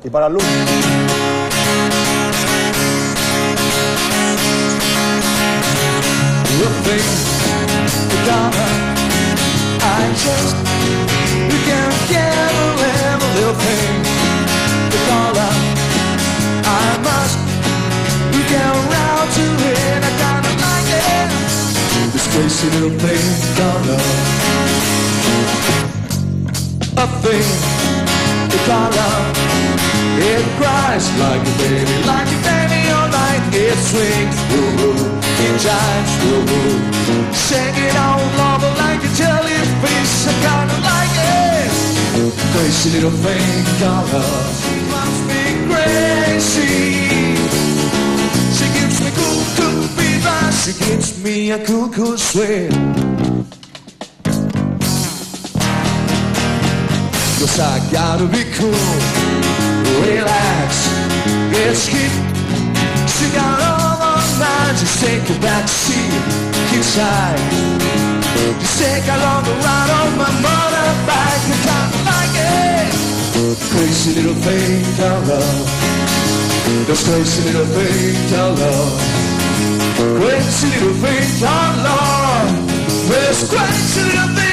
Y para Luz. I just you can't get a little pain. The dollar I must you get around to it. I kinda like it. This crazy little thing dollar. A thing, the dollar. It cries like a baby all night. It swings, woo-woo. It jives, woo-woo. Shake it all over like a jellyfish. I kinda like it. Crazy little thing, dollar. She must be crazy. She gives me cool fever. She gives me a cool sweat. 'Cause I gotta be cool, relax, it's hip. She got all the mind, just take a back seat, inside. Just take a longer ride on my motorbike. I kinda like it. Crazy little thing I love. Those crazy little things I love. Crazy little things I love. This crazy little thing